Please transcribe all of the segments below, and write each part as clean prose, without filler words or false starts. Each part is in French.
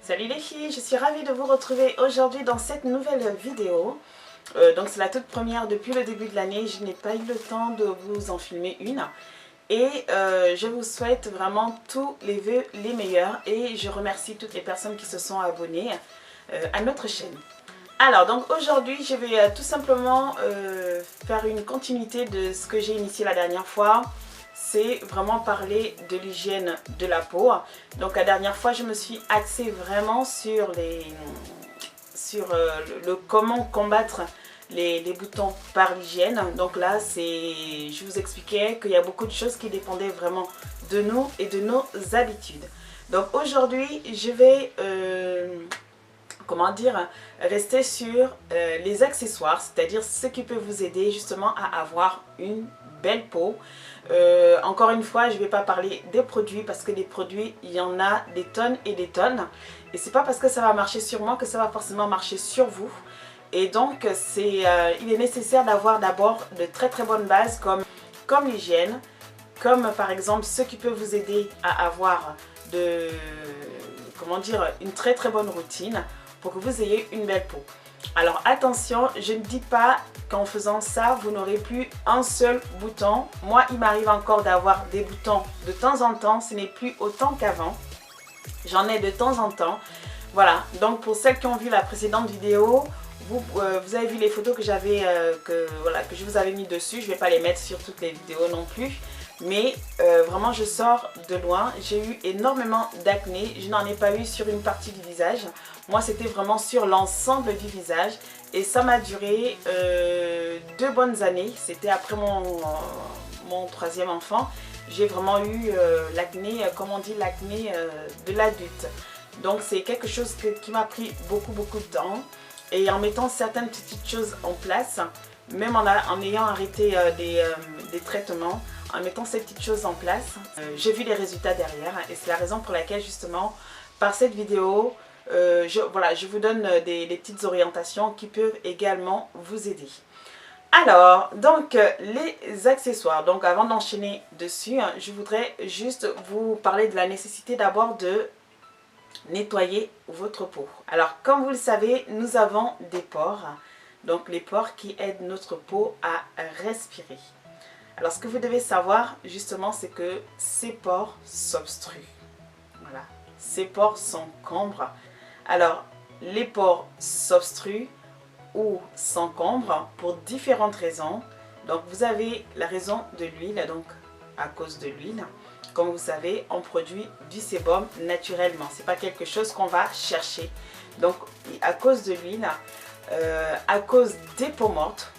Salut les filles, je suis ravie de vous retrouver aujourd'hui dans cette nouvelle vidéo. Donc c'est la toute première depuis le début de l'année, je n'ai pas eu le temps de vous en filmer une. Et je vous souhaite vraiment tous les vœux les meilleurs et je remercie toutes les personnes qui se sont abonnées à notre chaîne. Alors donc aujourd'hui je vais tout simplement faire une continuité de ce que j'ai initié la dernière fois. C'est vraiment parler de l'hygiène de la peau. Donc la dernière fois je me suis axée vraiment sur le comment combattre les boutons par l'hygiène. Donc là je vous expliquais qu'il y a beaucoup de choses qui dépendaient vraiment de nous et de nos habitudes. Donc aujourd'hui je vais rester sur les accessoires, c'est-à-dire ce qui peut vous aider justement à avoir une belle peau. Encore une fois, je ne vais pas parler des produits parce que des produits, il y en a des tonnes et des tonnes. Et c'est pas parce que ça va marcher sur moi que ça va forcément marcher sur vous. Et donc, il est nécessaire d'avoir d'abord de très très bonnes bases comme l'hygiène, comme par exemple ce qui peut vous aider à avoir une très très bonne routine pour que vous ayez une belle peau. Alors attention, je ne dis pas qu'en faisant ça, vous n'aurez plus un seul bouton. Moi, il m'arrive encore d'avoir des boutons de temps en temps. Ce n'est plus autant qu'avant. J'en ai de temps en temps. Voilà, donc pour celles qui ont vu la précédente vidéo, vous avez vu les photos que je vous avais mis dessus. Je ne vais pas les mettre sur toutes les vidéos non plus. Mais vraiment, je sors de loin. J'ai eu énormément d'acné. Je n'en ai pas eu sur une partie du visage. Moi, c'était vraiment sur l'ensemble du visage. Et ça m'a duré 2 bonnes années. C'était après mon troisième enfant. J'ai vraiment eu l'acné, comme on dit, l'acné de l'adulte. Donc, c'est quelque chose qui m'a pris beaucoup de temps. Et en mettant certaines petites choses en place, même en ayant arrêté des traitements, en mettant ces petites choses en place, j'ai vu les résultats derrière. Et c'est la raison pour laquelle justement, par cette vidéo, je vous donne des petites orientations qui peuvent également vous aider. Alors, donc les accessoires. Donc avant d'enchaîner dessus, je voudrais juste vous parler de la nécessité d'abord de nettoyer votre peau. Alors comme vous le savez, nous avons des pores. Donc les pores qui aident notre peau à respirer. Alors ce que vous devez savoir justement, c'est que ces pores s'obstruent. Voilà, ces pores s'encombrent. Alors les pores s'obstruent ou s'encombrent pour différentes raisons. Donc vous avez la raison de l'huile, donc à cause de l'huile. Comme vous savez, on produit du sébum naturellement. Ce n'est pas quelque chose qu'on va chercher. Donc à cause de l'huile, à cause des peaux mortes,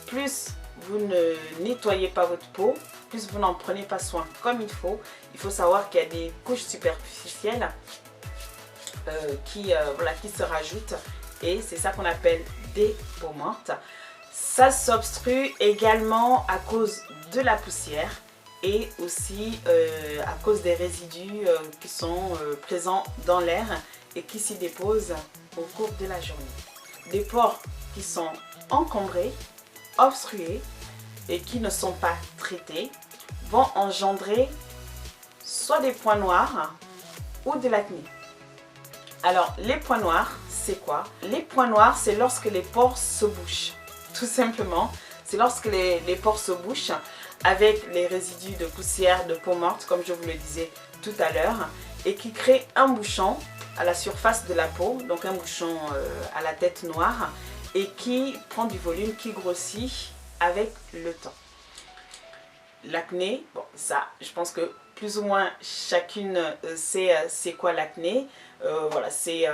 plus vous ne nettoyez pas votre peau, plus vous n'en prenez pas soin comme il faut savoir qu'il y a des couches superficielles qui se rajoutent et c'est ça qu'on appelle des peaux mortes. Ça s'obstrue également à cause de la poussière et aussi à cause des résidus qui sont présents dans l'air et qui s'y déposent au cours de la journée. Des pores qui sont encombrés, obstrués et qui ne sont pas traités vont engendrer soit des points noirs ou de l'acné. Alors les points noirs, c'est quoi? Les points noirs, c'est lorsque les pores se bouchent. Tout simplement, c'est lorsque les pores se bouchent avec les résidus de poussière, de peau morte, comme je vous le disais tout à l'heure, et qui crée un bouchon à la surface de la peau, donc un bouchon à la tête noire, et qui prend du volume, qui grossit avec le temps. L'acné, bon ça, je pense que plus ou moins chacune sait c'est quoi l'acné. Voilà, c'est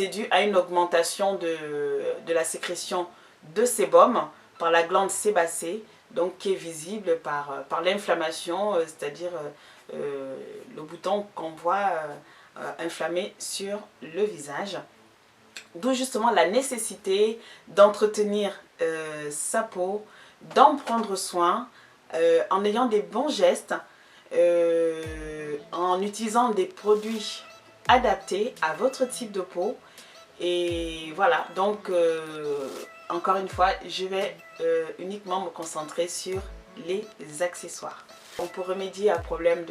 dû à une augmentation de la sécrétion de sébum par la glande sébacée, donc qui est visible par l'inflammation, c'est-à-dire le bouton qu'on voit inflammé sur le visage. D'où justement la nécessité d'entretenir sa peau, d'en prendre soin en ayant des bons gestes, en utilisant des produits adaptés à votre type de peau. Et voilà, donc encore une fois, je vais uniquement me concentrer sur les accessoires. Pour remédier à problème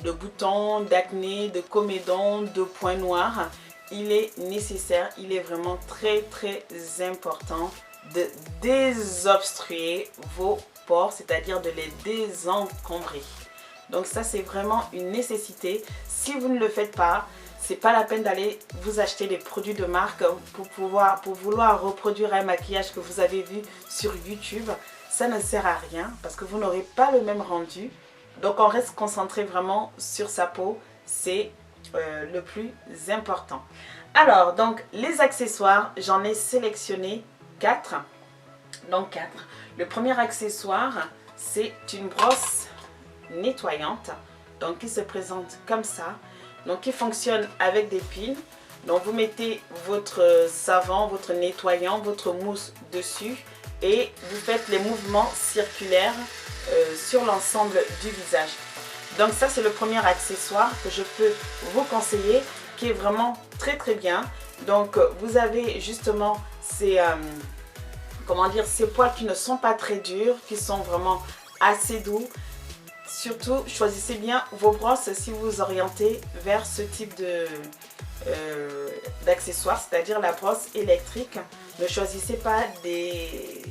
de boutons, d'acné, de comédons, de points noirs, il est nécessaire, il est vraiment très important de désobstruer vos pores, c'est-à-dire de les désencombrer. Donc ça, c'est vraiment une nécessité. Si vous ne le faites pas, c'est pas la peine d'aller vous acheter des produits de marque pour vouloir reproduire un maquillage que vous avez vu sur YouTube. Ça ne sert à rien parce que vous n'aurez pas le même rendu. Donc on reste concentré vraiment sur sa peau, c'est le plus important. Alors, donc les accessoires, j'en ai sélectionné 4. Donc 4. Le premier accessoire, c'est une brosse nettoyante, donc qui se présente comme ça, donc qui fonctionne avec des piles. Donc vous mettez votre savon, votre nettoyant, votre mousse dessus et vous faites les mouvements circulaires sur l'ensemble du visage. Donc ça, c'est le premier accessoire que je peux vous conseiller, qui est vraiment très bien. Donc vous avez justement ces ces poils qui ne sont pas très durs, qui sont vraiment assez doux. Surtout, choisissez bien vos brosses si vous vous orientez vers ce type d'accessoires, c'est-à-dire la brosse électrique. Ne choisissez pas des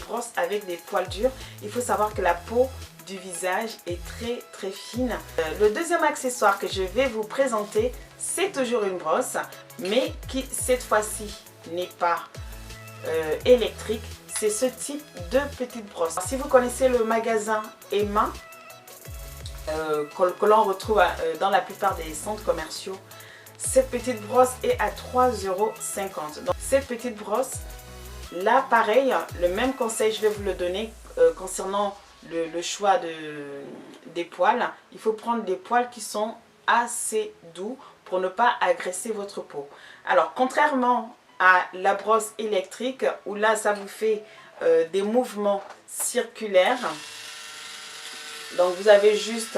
brosses avec des poils durs. Il faut savoir que la peau du visage est très fine. Le deuxième accessoire que je vais vous présenter, c'est toujours une brosse, mais qui cette fois-ci n'est pas électrique. C'est ce type de petite brosse. Si vous connaissez le magasin Emma, que l'on retrouve dans la plupart des centres commerciaux, cette petite brosse est à 3,50 €. Donc cette petite brosse, là pareil, le même conseil je vais vous le donner concernant le choix des poils. Il faut prendre des poils qui sont assez doux pour ne pas agresser votre peau. Alors contrairement à la brosse électrique où là ça vous fait des mouvements circulaires, donc vous avez juste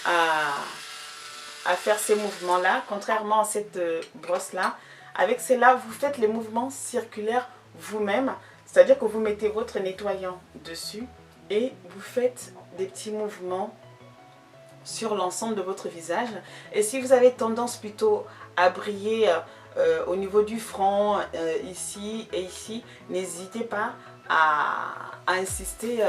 à faire ces mouvements là. Contrairement à cette brosse là, avec celle-là vous faites les mouvements circulaires vous-même, c'est à dire que vous mettez votre nettoyant dessus et vous faites des petits mouvements sur l'ensemble de votre visage. Et si vous avez tendance plutôt à briller au niveau du front, ici et ici, n'hésitez pas à insister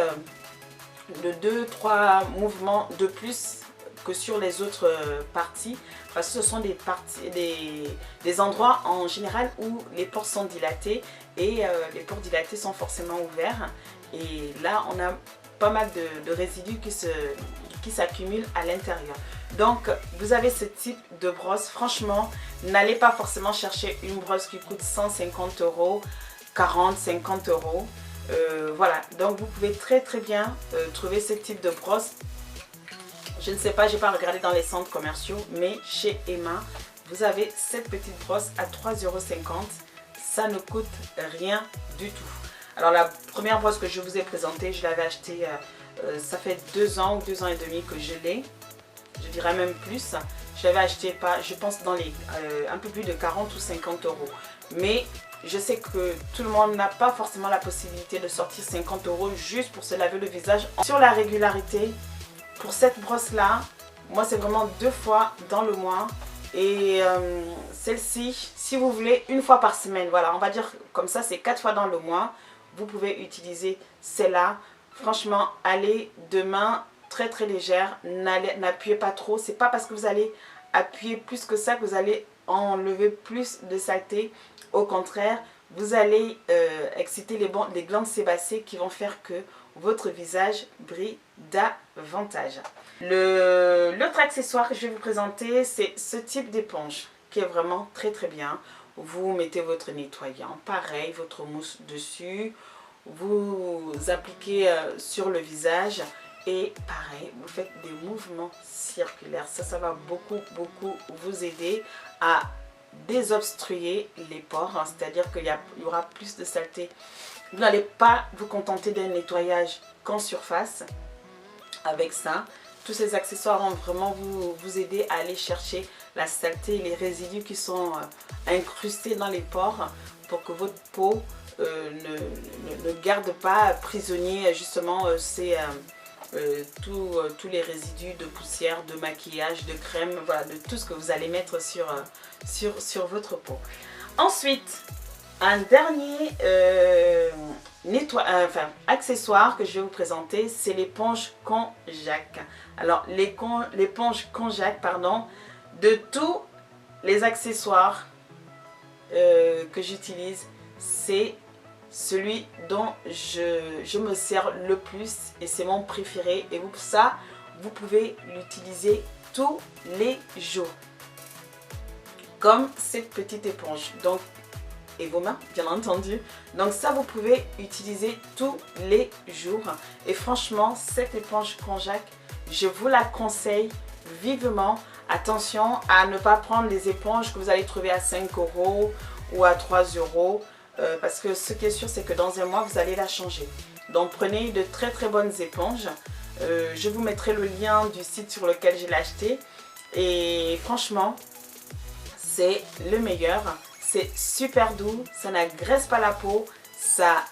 de 2-3 mouvements de plus que sur les autres parties, parce que ce sont des endroits en général où les pores sont dilatés et les pores dilatés sont forcément ouverts, et là on a pas mal de résidus qui s'accumulent à l'intérieur. Donc vous avez ce type de brosse. Franchement, n'allez pas forcément chercher une brosse qui coûte 150 €, 40, 50 €. Voilà, donc vous pouvez très bien trouver ce type de brosse. Je ne sais pas, j'ai pas regardé dans les centres commerciaux, mais chez Emma, vous avez cette petite brosse à 3,50 €. Ça ne coûte rien du tout. Alors la première brosse que je vous ai présentée, je l'avais achetée, ça fait 2 ans ou 2 ans et demi que je l'ai. Je dirais même plus. Je l'avais acheté je pense dans les un peu plus de 40 ou 50 €. Mais je sais que tout le monde n'a pas forcément la possibilité de sortir 50 € juste pour se laver le visage. Sur la régularité, pour cette brosse là, moi c'est vraiment 2 fois dans le mois. Et celle-ci, si vous voulez, 1 fois par semaine, voilà, on va dire comme ça, c'est 4 fois dans le mois. Vous pouvez utiliser celle-là. Franchement, allez de main très légère, n'appuyez pas trop. C'est pas parce que vous allez appuyer plus que ça que vous allez enlever plus de saleté. Au contraire, vous allez exciter les glandes sébacées qui vont faire que votre visage brille davantage. L'autre accessoire que je vais vous présenter, c'est ce type d'éponge qui est vraiment très bien. Vous mettez votre nettoyant, pareil, votre mousse dessus, vous appliquez sur le visage et pareil, vous faites des mouvements circulaires. Ça va beaucoup vous aider à désobstruer les pores, c'est-à-dire qu'il y aura plus de saleté. Vous n'allez pas vous contenter d'un nettoyage qu'en surface. Avec ça, tous ces accessoires vont vraiment vous aider à aller chercher la saleté et les résidus qui sont incrustés dans les pores pour que votre peau ne garde pas prisonnier justement tous les résidus de poussière, de maquillage, de crème, voilà, de tout ce que vous allez mettre sur votre peau. Ensuite, un dernier accessoire que je vais vous présenter, c'est l'éponge konjac. Alors l'éponge konjac, pardon, de tous les accessoires que j'utilise, c'est celui dont je me sers le plus et c'est mon préféré. Et ça, vous pouvez l'utiliser tous les jours. Comme cette petite éponge. Donc, et vos mains, bien entendu. Donc ça, vous pouvez utiliser tous les jours. Et franchement, cette éponge konjac, je vous la conseille vivement. Attention à ne pas prendre les éponges que vous allez trouver à 5 € ou à 3 €. Parce que ce qui est sûr, c'est que dans un mois, vous allez la changer. Donc prenez de très très bonnes éponges. Je vous mettrai le lien du site sur lequel je l'ai acheté. Et franchement, c'est le meilleur. C'est super doux, ça n'agresse pas la peau, ça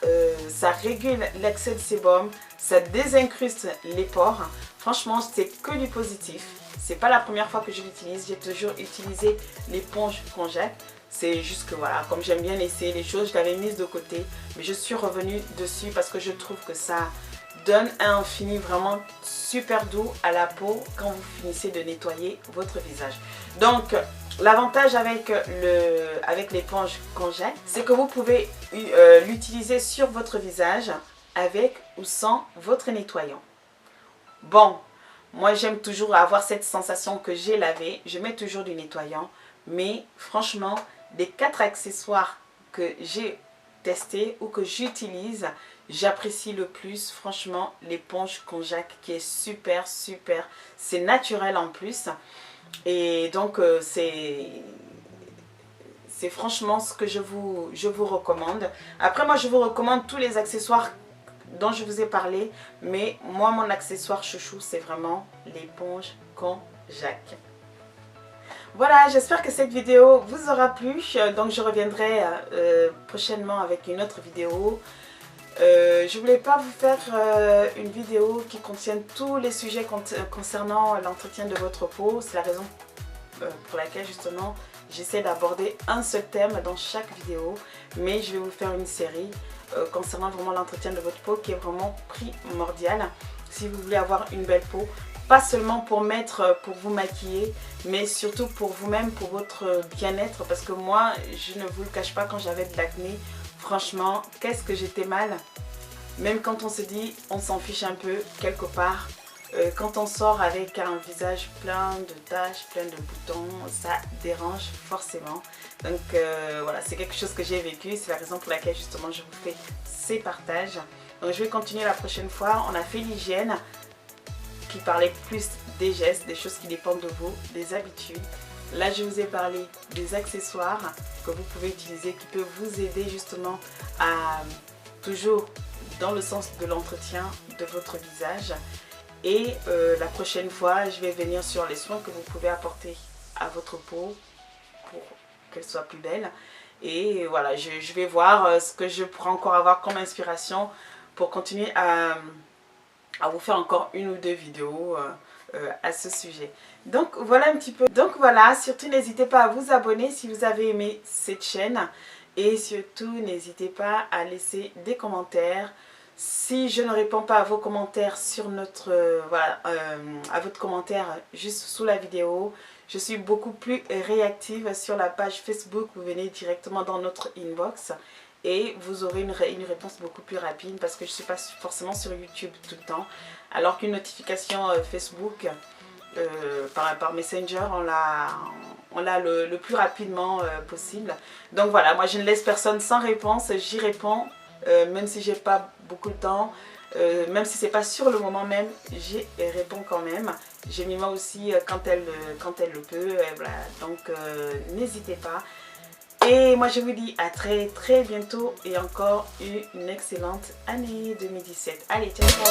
régule l'excès de sébum, ça désincruste les pores. Franchement, c'est que du positif. C'est pas la première fois que je l'utilise, j'ai toujours utilisé l'éponge konjac. C'est juste que voilà, comme j'aime bien essayer les choses, je l'avais mise de côté. Mais je suis revenue dessus parce que je trouve que ça donne un fini vraiment super doux à la peau quand vous finissez de nettoyer votre visage. Donc, l'avantage avec l'éponge konjac, c'est que vous pouvez l'utiliser sur votre visage avec ou sans votre nettoyant. Bon, moi j'aime toujours avoir cette sensation que j'ai lavé. Je mets toujours du nettoyant. Mais franchement, des 4 accessoires que j'ai testés ou que j'utilise, j'apprécie le plus franchement l'éponge konjac qui est super. C'est naturel en plus. Et donc c'est franchement ce que je vous recommande. Après moi je vous recommande tous les accessoires dont je vous ai parlé. Mais moi mon accessoire chouchou c'est vraiment l'éponge konjac. Voilà, j'espère que cette vidéo vous aura plu. Donc je reviendrai prochainement avec une autre vidéo. Je ne voulais pas vous faire une vidéo qui contienne tous les sujets concernant l'entretien de votre peau. C'est la raison pour laquelle justement j'essaie d'aborder un seul thème dans chaque vidéo. Mais je vais vous faire une série concernant vraiment l'entretien de votre peau qui est vraiment primordial. Si vous voulez avoir une belle peau, pas seulement pour vous maquiller, mais surtout pour vous-même, pour votre bien-être. Parce que moi, je ne vous le cache pas, quand j'avais de l'acné, franchement, qu'est-ce que j'étais mal. Même quand on se dit, on s'en fiche un peu, quelque part. Quand on sort avec un visage plein de taches, plein de boutons, ça dérange forcément. Donc voilà, c'est quelque chose que j'ai vécu. C'est la raison pour laquelle justement je vous fais ces partages. Donc je vais continuer la prochaine fois. On a fait l'hygiène, qui parlait plus des gestes, des choses qui dépendent de vous, des habitudes. Là, je vous ai parlé des accessoires que vous pouvez utiliser, qui peuvent vous aider justement à toujours dans le sens de l'entretien de votre visage. Et la prochaine fois, je vais venir sur les soins que vous pouvez apporter à votre peau pour qu'elle soit plus belle. Et voilà, je vais voir ce que je pourrais encore avoir comme inspiration pour continuer à vous faire encore une ou deux vidéos à ce sujet. Donc voilà un petit peu. Donc voilà, surtout n'hésitez pas à vous abonner si vous avez aimé cette chaîne. Et surtout n'hésitez pas à laisser des commentaires. Si je ne réponds pas à vos commentaires sur notre à votre commentaire juste sous la vidéo, je suis beaucoup plus réactive sur la page Facebook. Vous venez directement dans notre inbox et vous aurez une réponse beaucoup plus rapide parce que je ne suis pas forcément sur YouTube tout le temps. Alors qu'une notification Facebook par Messenger, on l'a le plus rapidement possible. Donc voilà, moi je ne laisse personne sans réponse, j'y réponds. Même si j'ai pas beaucoup de temps, même si c'est pas sur le moment même, j'y réponds quand même. Jemima aussi quand elle le peut, voilà. Donc n'hésitez pas. Et moi je vous dis à très très bientôt et encore une excellente année 2017. Allez, ciao ciao.